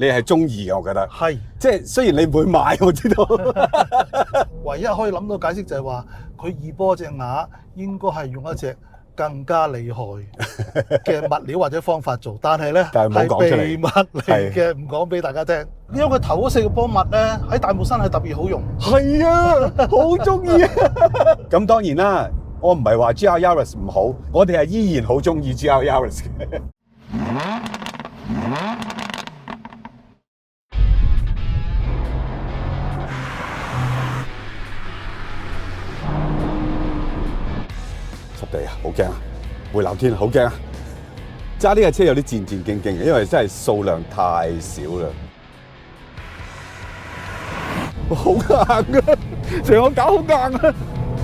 你係中意嘅，我覺得。係，即係雖然你唔會買，我知道。唯一可以諗到解釋就係話，佢二波隻鴨應該係用一隻更加厲害嘅物料或者方法做，但係咧但係冇講出嚟秘密嚟嘅，唔講俾大家聽。因為佢頭嗰4個波襪咧喺大帽山係特別好用。係啊，好中意啊！咁當然啦，我唔係話 GR Yaris 唔好，我哋係依然好中意 GR Yaris 嘅。濕地啊，好驚啊！回南天好驚啊！揸呢架車有啲戰戰兢兢嘅，因為真係數量太少啦。好硬啊！成個架好硬啊！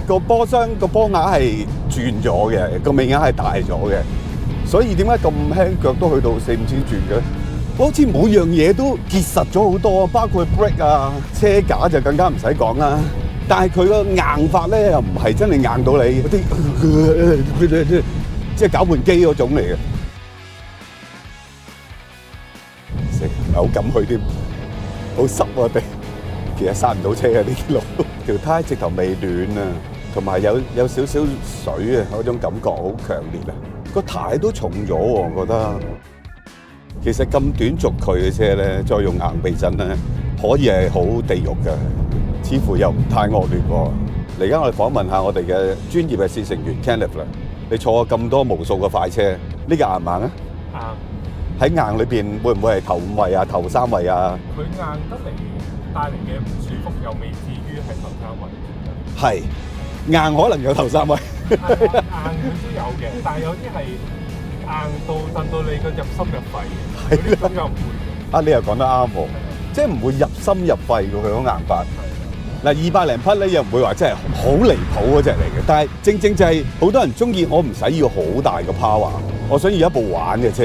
個波箱個波額係轉咗嘅，個尾額係大咗嘅，所以點解咁輕腳都去到4-5千轉嘅咧？好似每樣嘢都結實咗好多，包括 brake 啊、車架就更加唔使講啦。但係佢個硬法咧又唔係真係硬到你嗰啲，即係攪拌機嗰種嚟嘅。死，唔係好敢去添，好濕啊地。其實剎唔到車啊！呢啲路條胎直頭未暖啊，同埋有少少水啊，嗰種感覺好強烈啊！個軚都重咗喎，我覺得。其實咁短軸距嘅車咧，再用硬避震咧，可以係好地獄嘅，似乎又唔太惡劣喎。嚟緊我哋訪問下我哋嘅專業嘅試乘員 Kenneth 啦。你坐過咁多無數嘅快車，呢個硬唔硬啊？硬。喺硬裏邊會唔會係頭5位啊、頭3位啊？佢硬得嚟帶嚟嘅唔舒服又未至於係頭3位。係硬可能有頭3位。硬佢都有嘅，但係有啲係硬到震到你個入心入肺嘅，嗰啲咁又唔會嘅。啊，你又講得啱喎，即係唔會入心入肺嘅佢種硬法。嗱，200零匹咧又唔會話真係好離譜嗰隻嚟嘅，但係正正就係好多人中意我唔使要好大嘅 power， 我想要一部玩嘅車。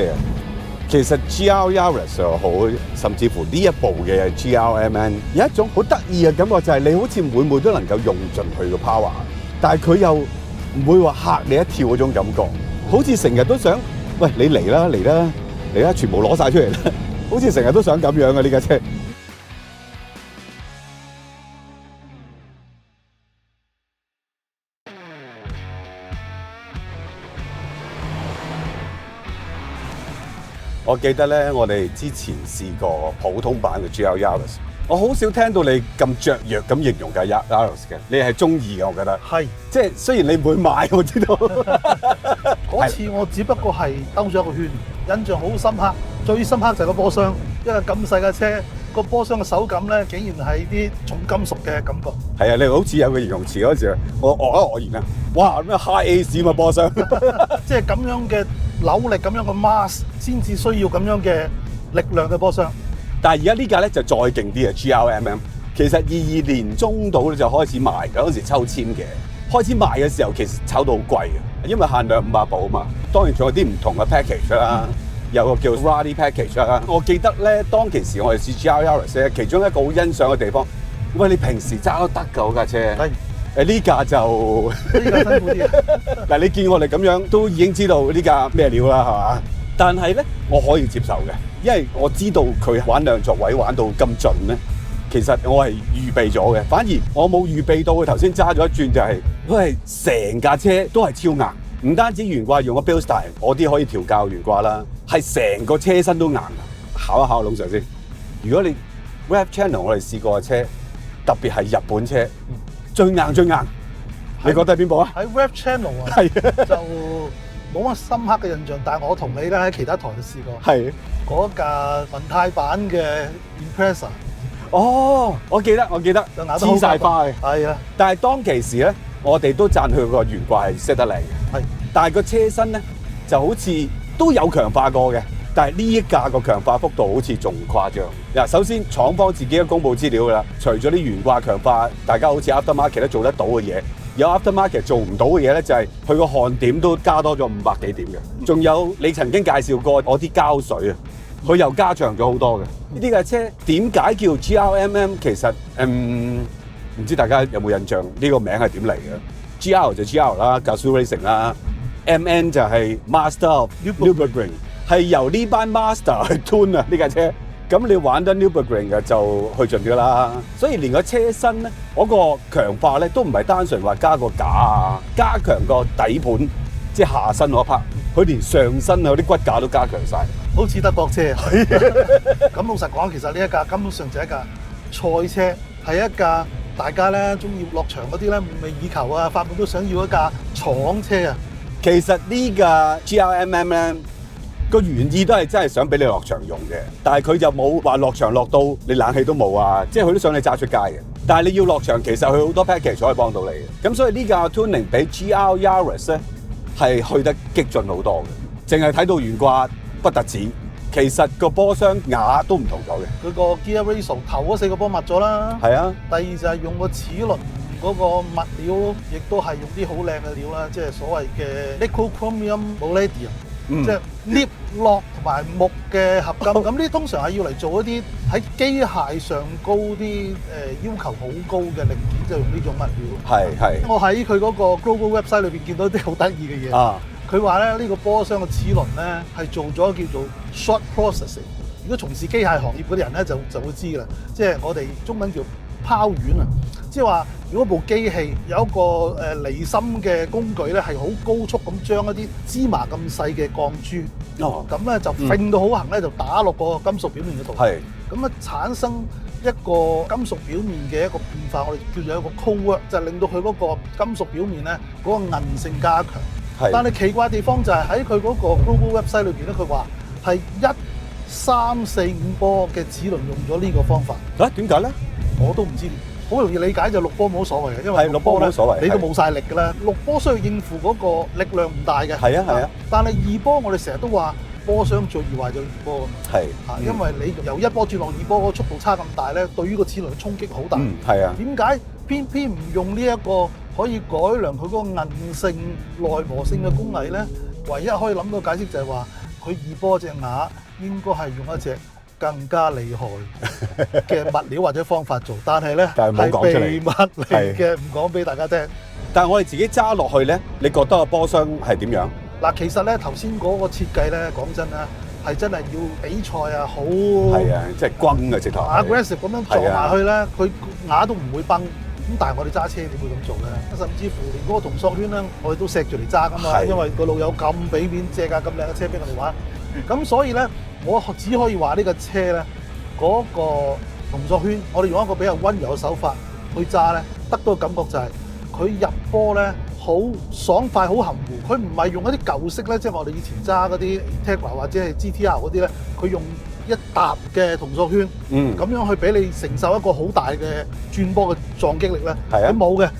其實 GR Yaris 又好，甚至乎呢一部嘅 GR-MN 有一種好得意嘅感覺，就係你好似每都能夠用盡佢嘅 power， 但係佢又唔會話嚇你一跳嗰種感覺，好似成日都想，喂，你嚟啦嚟啦嚟啦，全部攞晒出嚟啦，好似成日都想咁樣嘅呢架車。我記得咧，我哋之前試過普通版嘅 GR Yaris， 我好少聽到你咁雀躍咁形容架 Yaris 嘅，你係中意嘅，我覺得。係，即係雖然你唔會買，我知道。嗰次我只不過係兜咗一個圈，印象好深刻。最深刻就係個波箱，因為咁細架車，個波箱嘅手感咧，竟然係啲重金屬嘅感覺。係啊，你好似有個形容詞嗰時，我愕然啊！哇，咩 high AC 嘛波箱，即係咁樣嘅扭力，咁樣嘅 mass 先至需要咁樣嘅力量嘅波箱。但係而家呢架咧就再勁啲啊 GR-MM， 其實22年中到咧就開始賣嘅，嗰時抽籤嘅，開始賣嘅時候其實炒到好貴嘅，因為限量500部啊嘛。當然仲有啲唔同嘅 package 啦，有個叫 Rally Package 啦。我記得咧，當其時我哋試 GR Yaris 咧，其中一個好欣賞嘅地方，喂，你平時揸都得㗎嗰架車。係。呢架就呢架辛苦啲。嗱，你見我哋咁樣都已經知道呢架咩料啦，係嘛？但係咧，我可以接受嘅，因為我知道佢玩兩座位玩到咁盡咧，其實我係預備咗嘅。反而我冇預備到，佢頭先揸咗一轉就係，喂，成架車都係超硬，唔單止懸掛用個 Bilstein， 我啲可以調校懸掛啦，係成個車身都硬。考一考龍 Sir 先，如果你 Rev Channel 我哋試過嘅車，特別係日本車。最硬，你覺得係邊部啊？喺 Rev Channel 啊，係就冇乜深刻嘅印象，但係我同你咧喺其他台都試過。係嗰架文泰版嘅 Impreza。哦，我記得，黐晒花嘅。係啊，但係當其時咧，我哋都讚佢個懸掛係識得靚嘅。係，但係個車身咧就好似都有強化過嘅。但係呢一架個強化幅度好似仲誇張。嗱，首先廠方自己都公佈資料㗎啦，除咗啲懸掛強化，大家好似 aftermarket 都做得到嘅嘢，有 aftermarket 做唔到嘅嘢咧，就係佢個焊點都加多咗500幾點嘅。仲有你曾經介紹過我啲膠水啊，佢又加長咗好多嘅。呢架車點解叫 GR-MM？ 其實唔知大家有冇印象呢個名係點嚟嘅 ？GR 就 GR 啦 ，Gazoo Racing 啦 ，MN 就係 Master of Nürburgring。係由呢班 master 去 tune 啊呢架車，咁你玩得 Nürburgring 嘅就去盡㗎啦。所以連個車身咧，嗰個強化咧都唔係單純話加個架啊，加強個底盤，即係下身嗰 part，佢連上身啊嗰啲骨架都加強晒，好似德國車。咁老實講，其實呢一架根本上就係一架賽車，係一架大家咧中意落場嗰啲咧夢寐以求啊，發夢都想要一架廠車啊。其實呢架 GRMM 咧個原意都係真係想俾你落場用嘅，但係佢就冇話落場落到你冷氣都冇啊，即係佢都想你揸出街嘅。但係你要落場，其實佢好多 package 可以幫到你嘅。咁所以呢架 tuning 比 GR Yaris 咧係去得激進好多嘅，淨係睇到懸掛不特止，其實個波箱瓦都唔同咗嘅。佢個 gear ratio 頭嗰4個波抹咗啦。係啊。第二就係用個齒輪嗰個物料，亦都係用啲好靚嘅料啦，即係所謂嘅 nickel chromium palladium。即係 鎳、鉻同埋木嘅合金，咁呢通常係要嚟做一啲喺機械上高啲要求好高嘅零件，就用呢種物料。係。我喺佢嗰個 global website 裏邊見到啲好得意嘅嘢。啊。佢話咧呢個波箱嘅齒輪咧係做咗叫做 short processing。如果從事機械行業嗰啲人咧就會知㗎啦，即係我哋中文叫拋丸啊。即係話，如果部機器有一個離心嘅工具咧，係好高速咁將一啲芝麻咁細嘅鋼珠，咁咧就揈到好行咧，就打落個金屬表面嗰度。係。咁啊產生一個金屬表面嘅一個變化，我哋叫做一個 cold work，就係令到佢嗰個金屬表面咧嗰個韌性加強。係。但係奇怪嘅地方就係喺佢嗰個 global website 裏邊咧，佢話係1、3、4、5波嘅齒輪用咗呢個方法。啊？點解咧？我都唔知。好容易理解就6波冇所謂嘅，因為6波咧你都冇晒力㗎啦。6波需要應付嗰個力量唔大嘅。係啊係啊。但係2波我哋成日都話波箱最易壞就2波㗎嘛。係。因為你由1波轉落2波嗰個速度差咁大咧，對於個齒輪嘅衝擊好大。係啊。點解偏偏唔用呢一個可以改良佢嗰個韌性、耐磨性嘅工藝咧？唯一可以諗到解釋就係話佢2波隻瓦應該係用一隻更加厲害嘅物料或者方法做，但係咧係秘密嚟嘅，唔講俾大家聽。但係我哋自己揸落去咧，你覺得個波箱係點樣？嗱，其實咧頭先嗰個設計咧，講真啦，係真係要比賽啊，好係啊，即係轟嘅直頭 aggressive 咁樣撞埋去咧，佢瓦都唔會崩。咁但係我哋揸車點會咁做咧？甚至乎連嗰個同索圈咧，我哋都錫住嚟揸噶嘛，因為個老友咁俾面借架咁靚嘅車俾我哋玩，咁所以咧。我只可以話呢個車咧，嗰個同索圈，我哋用一個比較溫柔嘅手法去揸咧，得到嘅感覺就係佢入波咧好爽快、好含糊。佢唔係用一啲舊式咧，即係我哋以前揸嗰啲 Tegra 或者係 GTR 嗰啲咧，佢用一沓嘅同索圈，咁樣去俾你承受一個好大嘅轉波嘅撞擊力咧。係啊，佢冇嘅，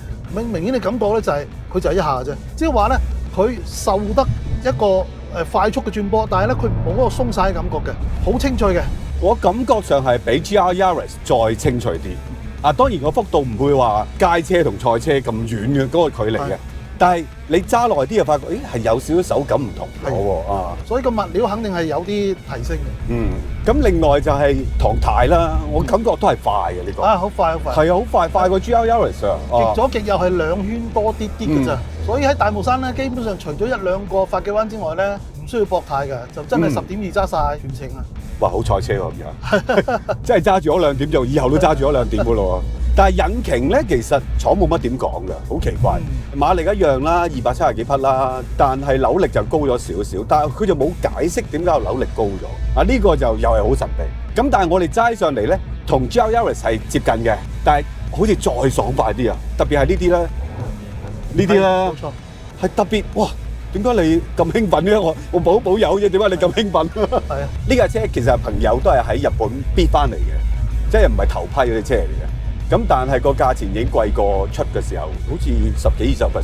明顯你感覺咧就係佢就係一下嘅啫。即係話咧，佢受得一個快速嘅轉波，但係咧佢冇嗰個鬆晒嘅感覺嘅，好清脆嘅。我感覺上係比 GR Yaris 再清脆啲。啊，當然個幅度唔會話街車同賽車咁遠嘅嗰個距離嘅，但係你揸耐啲就發覺，咦係有少少手感唔同咗喎啊！所以個物料肯定係有啲提升嘅。咁另外就係唐太啦，我感覺都係快嘅呢個。啊，好快好快。係啊，好快，快過 GR Yaris 啊！極左極右係2圈多啲啲嘅咋。所以喺大霧山咧，基本上除咗1、2個發嘅彎之外咧，唔需要博太嘅，就真係10.2揸晒全程啊！哇，好賽車喎咁樣，真係揸住咗2點就以後都揸住咗2點嘅咯喎。但係引擎咧，其實廠冇乜點講嘅，好奇怪。馬力一樣啦，270幾匹啦，但係扭力就高咗少少，但係佢就冇解釋點解個扭力高咗。啊，呢個就又係好神秘。咁但係我哋揸上嚟咧，同 GR Yaris 係接近嘅，但係好似再爽快啲啊！特別係呢啲咧。呢啲啦，冇錯，係特別哇！點解你咁興奮咧？我保有啫，點解你咁興奮？係啊，呢架車其實朋友都係喺日本逼翻嚟嘅，即係唔係頭批嗰啲車嚟嘅。咁但係個價錢已經貴過出嘅時候，好似10幾20%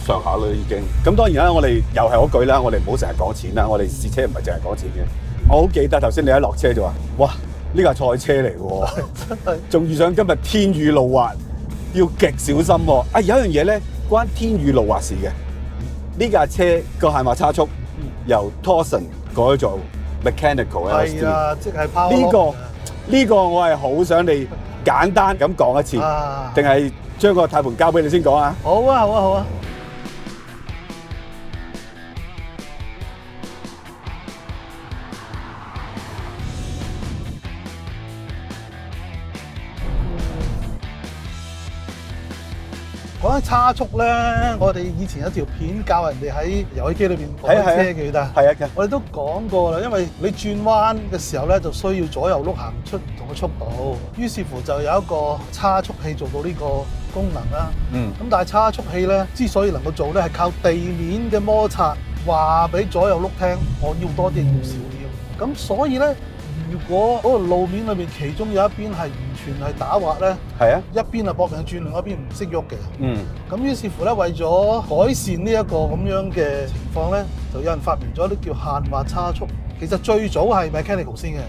上下啦已經。咁當然啦，我哋又係嗰句啦，我哋唔好成日講錢啦。我哋試車唔係淨係講錢嘅。我好記得頭先你一落車就話：哇！呢架賽車嚟喎，真係仲遇上今日天雨路滑，要極小心喎。啊，有一樣嘢咧。關天雨路滑事嘅，呢架車個限碼差速由 Torsen 改做 Mechanical LSD。係啊，即係power。呢個我係好想你簡單咁講一次，定係將個軚盤交俾你先講啊？好啊，好啊，好啊。講起差速咧，我哋以前有條片教人哋喺遊戲機裏邊開車記得。係啊，我哋都講過啦，因為你轉彎嘅時候咧，就需要左右碌行出唔同嘅速度，於是乎就有一個差速器做到呢個功能啦。咁但係差速器咧，之所以能夠做咧，係靠地面嘅摩擦話俾左右碌聽，我要多啲，要少啲。咁所以咧，如果嗰個路面裏邊其中有一邊係完全係打滑咧，係啊，一邊係搏命轉，另一邊唔識喐嘅。咁於是乎咧，為咗改善呢一個咁樣嘅情況咧，就有人發明咗啲叫限滑差速。其實最早係 mechanical 先嘅。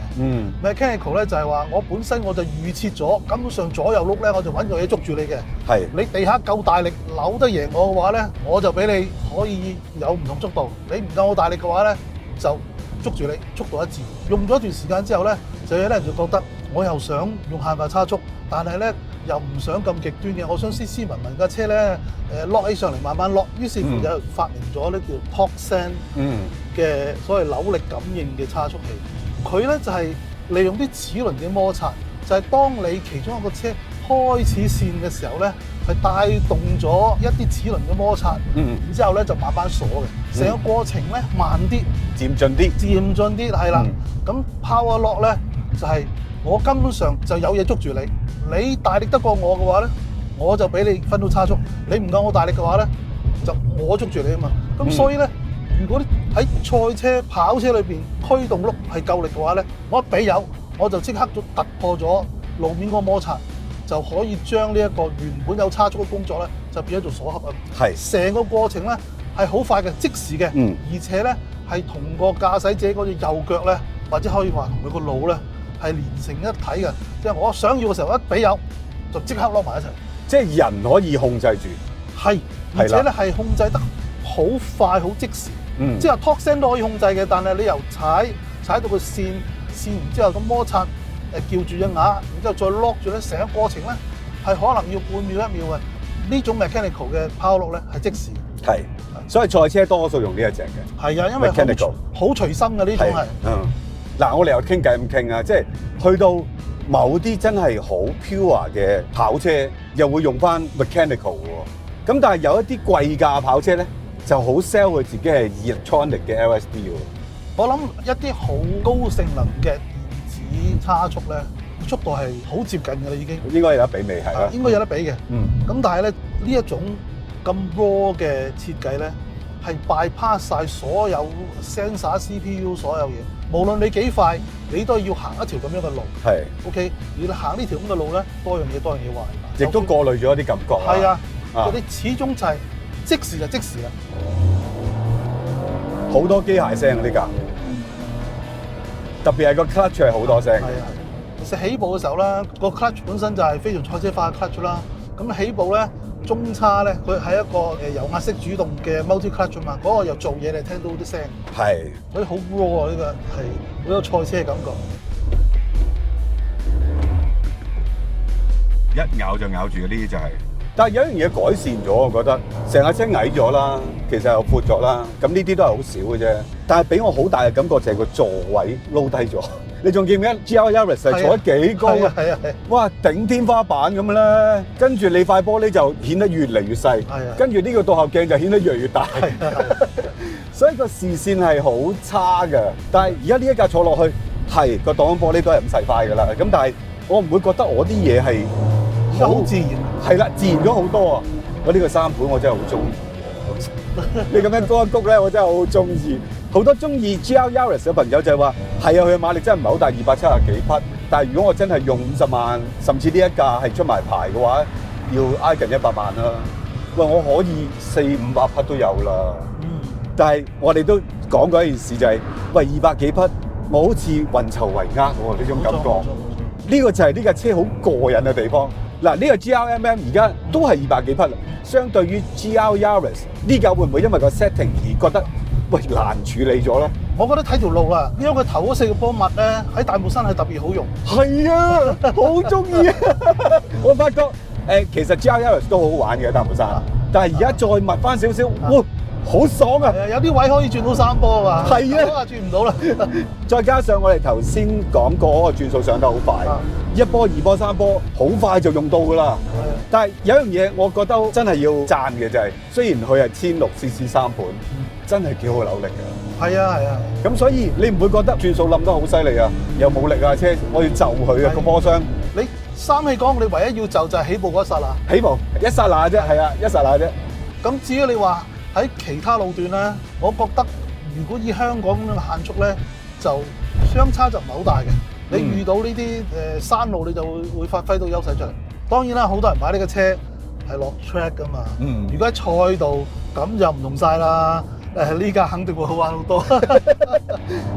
mechanical 咧就係話我本身我就預設咗，根本上左右碌咧我就揾個嘢捉住你嘅。係你地下夠大力扭得贏我嘅話咧，我就俾你可以有唔同速度。你唔夠我大力嘅話咧，就捉住你，速度一致。用咗一段時間之後咧，就有啲人就覺得我又想用限滑差速，但係咧又唔想咁極端嘅，我想斯斯文文架車咧lock 起上嚟慢慢lock。於是乎就發明咗呢叫 Torque-Send 嘅所謂扭力感應嘅差速器。佢咧就係利用啲齒輪嘅摩擦，就係當你其中一個車開始線嘅時候咧，係帶動咗一啲齒輪嘅摩擦，然之後咧就慢慢鎖嘅。成個過程咧慢啲，漸進啲係啦。咁 Power Lock 咧就係我根本上就有嘢捉住你，你大力得過我嘅話咧，我就俾你分到差速；你唔夠我大力嘅話咧，就我捉住你啊嘛。咁所以咧，如果喺賽車、跑車裏邊驅動轆係夠力嘅話咧，我一俾油，我就即刻就突破咗路面嗰個摩擦，就可以將呢一個原本有差速嘅工作咧，就變咗做鎖合啊。係成個過程咧係好快嘅，即時嘅，而且咧係同個駕駛者嗰隻右腳咧，或者可以話同佢個腦咧係連成一體嘅。即係我想要嘅時候一俾油，就即刻攞埋一齊。即係人可以控制住，係，而且咧係控制得好快、好即時。即係 Torque-Send 都可以控制嘅，但係你由踩到個線完之後咁摩擦叫住隻牙，然之後再 lock 住咧，成個過程咧係可能要半秒一秒嘅。呢種 mechanical 嘅 power lock 咧係即時。係，所以賽車多數用呢一隻嘅。係啊，因為 mechanical 好隨心嘅呢種係。嗱，我哋又傾偈咁傾啊，即係去到某啲真係好 pure 嘅跑車，又會用翻 mechanical 喎。咁但係有一啲貴價跑車咧，就好 sell 佢自己係 electronic 嘅 LSD 喎。我諗一啲好高性能嘅電子差速咧，速度係好接近嘅啦，已經。應該有得比未係啦。應該有得比嘅。咁但係咧呢一種咁 raw 嘅設計咧，係 bypass 晒所有 sensor、CPU 所有嘢。無論你幾快，你都要行一條咁樣嘅路。係。OK， 而你行呢條咁嘅路咧，多樣嘢壞。亦都過濾咗一啲感覺。係啊，佢哋始終就係即時就即時啦。好多機械聲啊！呢架，特別係個 clutch 係好多聲。係啊，其實起步嘅時候咧，個 clutch 本身就係非常賽車化嘅 clutch 啦。咁起步咧，中叉咧，佢係一個油壓式主動嘅 multi clutch 啊嘛。嗰個又做嘢，你聽到啲聲。係。所以好 raw 啊！呢個係好有賽車嘅感覺。一咬就咬住嘅呢啲就係。但係有一樣嘢改善咗，我覺得成架車矮咗啦，其實又闊咗啦，咁呢啲都係好少嘅啫。但係俾我好大嘅感覺就係個座位撈低咗。你仲記唔記得 GR Yaris 係坐得幾高啊？係啊係。哇！頂天花板咁嘅咧，跟住你塊玻璃就顯得越嚟越細，係啊。跟住呢個倒後鏡就顯得越嚟越大，係啊。所以個視線係好差嘅。但係而家呢一架坐落去係個擋玻璃都係咁細塊㗎啦。咁但係我唔會覺得我啲嘢係好自然。係啦，自然咗好多啊！我呢個三盤我真係好中意。你咁樣高一谷咧，我真係好中意。好多中意 GR Yaris 嘅朋友就係話：係啊，佢嘅馬力真係唔係好大，270幾匹。但係如果我真係用50萬，甚至呢一架係出埋牌嘅話，要挨近100萬啦。喂，我可以400-500匹都有啦。但係我哋都講過一件事就係：喂，200幾匹，我好似運籌帷幄喎呢種感覺。呢個就係呢架車好過癮嘅地方。嗱，呢個 GRMM 而家都係200幾匹啦，相對於 GR Yaris 呢架會唔會因為個 setting 而覺得喂難處理咗咧？我覺得睇條路啦，因為佢頭嗰4個波脈咧喺大帽山係特別好用。係啊，好中意啊！我發覺其實 GR Yaris 都好好玩嘅大帽山，但係而家再密翻少少，哇！好爽啊！有啲位可以轉到3波啊嘛。係啊，都話轉唔到啦。再加上我哋頭先講過嗰個轉數上得好快，1波、2波、3波，好快就用到㗎啦。但係有一樣嘢，我覺得真係要讚嘅就係，雖然佢係1600cc 3盤，真係幾好扭力嘅。係啊係啊。咁所以你唔會覺得轉數冧得好犀利啊？又冇力啊車，我要就佢啊個波箱。你3氣缸，你唯一要就係起步嗰一剎那。起步一剎那啫，係啊，一剎那啫。咁至於你話喺其他路段咧，我覺得如果以香港咁樣嘅限速咧，就相差就唔係好大嘅。你遇到呢啲山路，你就會發揮到優勢出嚟。當然啦，好多人買呢個車係落 track 噶嘛。如果喺賽道咁就唔同晒啦。呢架肯定會好玩好多。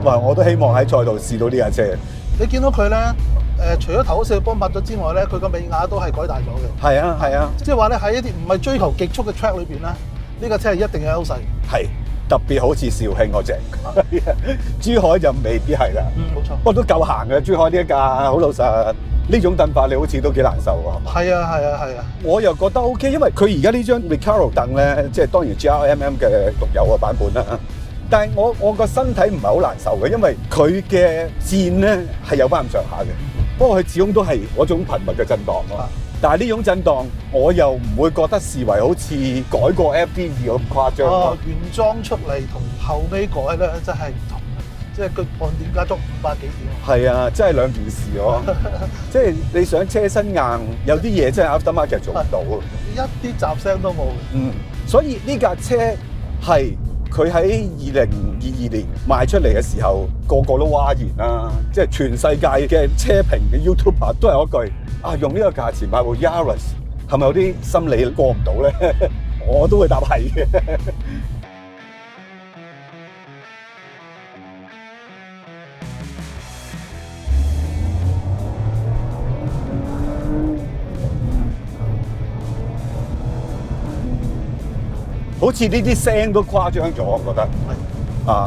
哇！我都希望喺賽道試到呢架車。你見到佢咧，除咗頭嗰4個波抹咗之外咧，佢個尾牙都係改大咗嘅。係啊係啊，即係話咧喺一啲唔係追求極速嘅 track 裏邊咧，呢架車係一定有優勢。係特別好似肇慶嗰隻，珠海就未必係啦。冇錯。不過都夠行嘅，珠海呢一架好老實。呢種凳法你好似都幾難受喎。係啊係啊係啊。我又覺得 OK， 因為佢而家呢張 Recaro 凳咧，即係當然 GRMM 嘅獨有嘅版本啦。但係我個身體唔係好難受嘅，因為佢嘅線咧係有翻咁上下嘅。不過佢始終都係嗰種頻密嘅震盪咯。但係呢種震盪，我又唔會覺得視為好似改過 FD2咁誇張。原裝出嚟同後尾改咧，真係唔同。即係佢按點加速500幾點。係啊，真係兩件事喎。即係你想車身硬，有啲嘢真係 aftermarket 做唔到啊。一啲雜聲都冇。所以呢架車係佢喺2022年賣出嚟嘅時候，個個都嘩然啦。即係全世界嘅車評嘅 YouTuber 都係嗰句啊，用呢個價錢買部 Yaris 係咪有啲心理過唔到咧？我都會答係嘅。好似呢啲聲都誇張咗，我覺得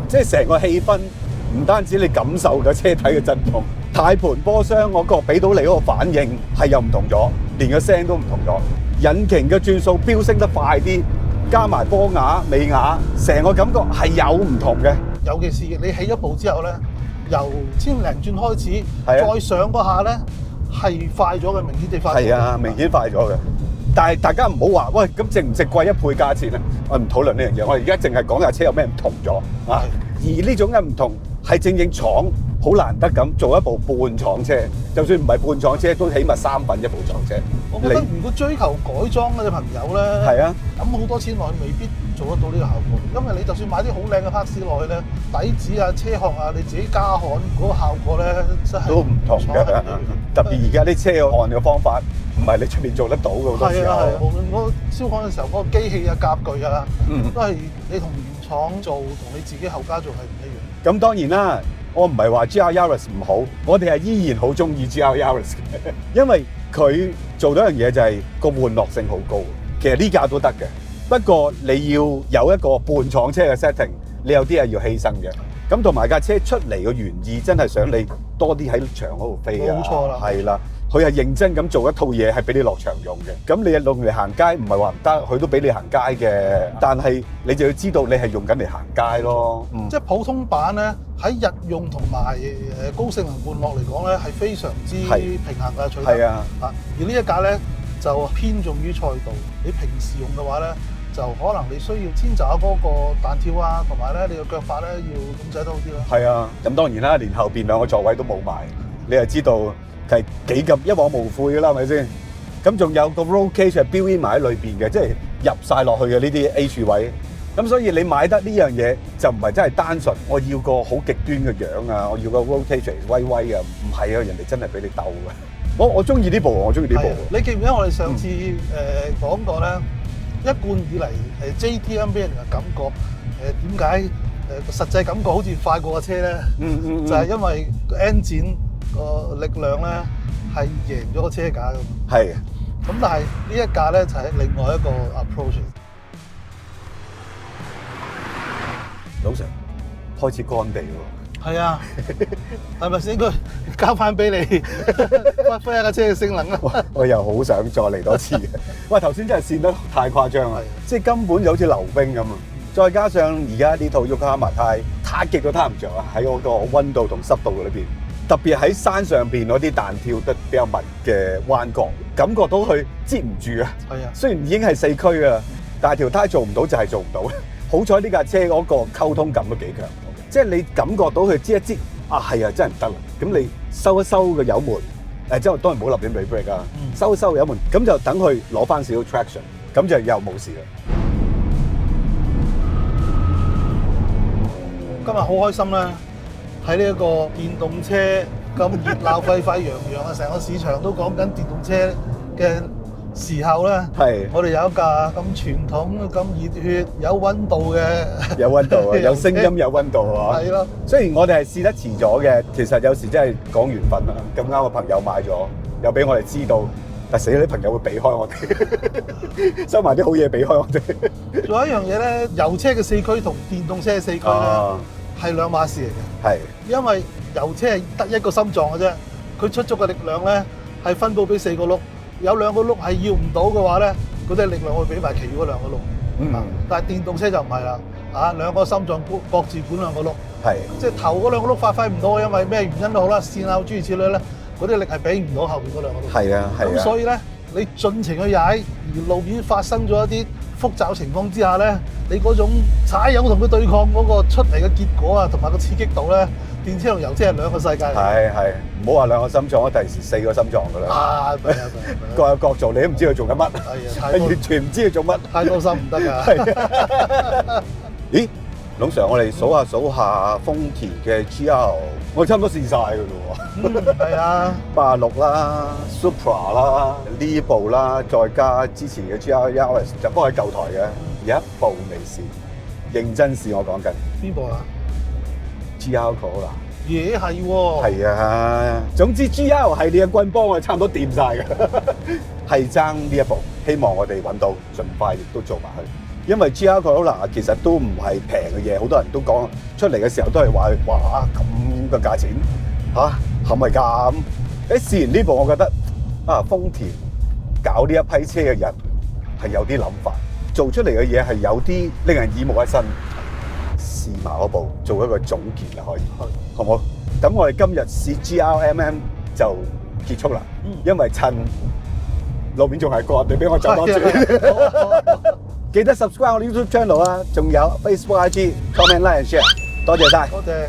即係成個氣氛，唔單止你感受嘅車體嘅震動，軚盤波箱我覺得俾到你嗰個反應係又唔同咗，連個聲都唔同咗。引擎嘅轉數飆升得快啲，加埋波牙、尾牙，成個感覺係有唔同嘅。尤其是你起咗步之後咧，由千零轉開始，再上嗰下咧係快咗嘅，明顯地快咗。係啊，明顯快咗嘅。但係大家唔好話，喂，咁值唔值貴1倍價錢咧？我唔討論呢樣嘢，我而家淨係講架車有咩唔同咗啊！而呢種嘅唔同係正廠好難得咁做一部半廠車，就算唔係半廠車，都起碼3分一部廠車。我覺得如果追求改裝嘅朋友咧，咁好多錢落去未必做得到呢個效果，因為你就算買啲好靚嘅 parts 落去咧，底子啊、車殼啊，你自己加焊嗰個效果咧，真係都唔同嘅。特別而家啲車嘅焊嘅方法，唔係你出邊做得到嘅好多時候。係，無論嗰個燒焊嘅時候，嗰個機器啊、夾具啊，都係你同原廠做，同你自己後家做係唔一樣。咁當然啦，我唔係話 GR Yaris 唔好，我哋係依然好中意 GR Yaris 嘅，因為佢做到一樣嘢就係個玩樂性好高。其實呢架都得嘅，不過你要有一個半廠車嘅 setting， 你有啲係要犧牲嘅。咁同埋架車出嚟嘅原意真係想你多啲喺場嗰度飛啊，冇錯啦，係啦。佢係認真咁做一套嘢，係俾你落場用嘅。咁你用嚟行街，唔係話唔得，佢都俾你行街嘅。但係你就要知道，你係用緊嚟行街咯。即係普通版咧，喺日用同埋高性能玩樂嚟講咧，係非常之平衡嘅取向。係啊，而呢一架咧就偏重於賽道。你平時用嘅話咧，就可能你需要遷就下嗰個彈跳啊，同埋咧你個腳法咧要控制得好啲咯。係啊，咁當然啦，連後邊2個座位都冇埋，你就知道係幾咁一往無悔㗎啦，係咪先？咁仲有個 roll cage 係 built in 埋喺裏邊嘅，即係入晒落去嘅呢啲 H 位。咁所以你買得呢樣嘢就唔係真係單純，我要個好極端嘅樣啊，我要個 roll cage 威威啊，唔係啊，人哋真係俾你鬥嘅。我中意呢部，我中意呢部。你記唔記得我哋上次講過咧？一貫以嚟JDM 俾人嘅感覺點解實際感覺好似快過個車咧？就係因為個 engine 個力量咧係贏咗個車架咁。係。咁但係呢一架咧就係另外一個 approach。老實開始乾地喎。係啊，係咪先應該交翻俾你發揮下架車嘅性能啊？我又好想再嚟多次嘅。喂，頭先真係跣得太誇張啦，即係根本就好似溜冰咁啊！再加上而家呢套 Yokohama 太極都攤唔着啊！喺嗰個溫度同濕度裏邊，特別喺山上邊嗰啲彈跳得比較密嘅彎角，感覺到佢接唔住啊！係啊，雖然已經係四驅啊，但係條胎做唔到就係做唔到。好彩呢架車嗰個溝通感都幾強，即係你感覺到佢擠一擠啊，係啊，真係唔得啦！咁你收一收個油門，之後當然唔好立亂俾 brake 啊，收一收個油門，咁就等佢攞翻少少 traction， 咁就又冇事啦。今日好開心啦！喺呢一個電動車咁熱鬧沸沸揚揚啊，成個市場都講緊電動車嘅時候咧，我哋有一架咁傳統、咁熱血、有溫度嘅，有溫度啊，有聲音、有溫度啊，係咯。雖然我哋係試得遲咗嘅，其實有時真係講緣分啦。咁啱個朋友買咗，又俾我哋知道，但死啲朋友會避開我哋，收埋啲好嘢避開我哋。仲有一樣嘢咧，油車嘅四驅同電動車嘅四驅咧係兩碼事嚟嘅。係，因為油車係得一個心臟嘅啫，佢出足嘅力量咧係分佈俾4個轆。有2個轆係要唔到嘅話咧，嗰啲力量會俾埋其餘嗰2個轆。但係電動車就唔係啦，兩個心臟各自管2個轆。係，即係頭嗰2個轆發揮唔到，因為咩原因都好啦，線啊諸如此類咧，嗰啲力係俾唔到後邊嗰2個轆。係啊，係啊。咁所以咧，你盡情去踩，而路面發生咗一啲複雜情況之下咧，你嗰種踩油同佢對抗嗰個出嚟嘅結果啊，同埋個刺激度咧，電車同油車係2個世界嚟。係，唔好話2個心臟啊，第時4個心臟噶啦。各有各做，你都唔知佢做緊乜。係啊，完全唔知佢做乜。太多心唔得㗎。咦，龍 Sir，我哋數下豐田嘅 GR， 我哋差唔多試晒㗎咯喎。係啊，86啦 ，Supra 啦，呢部啦，再加之前嘅 GR Yaris， 就不過喺舊台嘅，有一部未試，認真試我講緊。邊部啊 ？GR Corolla。嘢係喎。係啊，總之 GR 系列嘅軍幫我哋差唔多掂晒㗎，係爭呢一部，希望我哋揾到，盡快亦都做埋去。因為 GR Corolla 其實都唔係平嘅嘢，好多人都講出嚟嘅時候都係話，哇咁嘅價錢係咪咁？試完呢部，我覺得豐田搞呢一批車嘅人係有啲諗法，做出嚟嘅嘢係有啲令人耳目一新。試埋嗰部做一個總結啦，可以，好唔好？咁我哋今日試 GRMM 就結束啦，因為趁路面仲係乾，你俾我走多轉。記得 subscribe 我哋 YouTube channel 啊，仲有 Facebook、IG、comment、like and share， 多謝晒。多謝。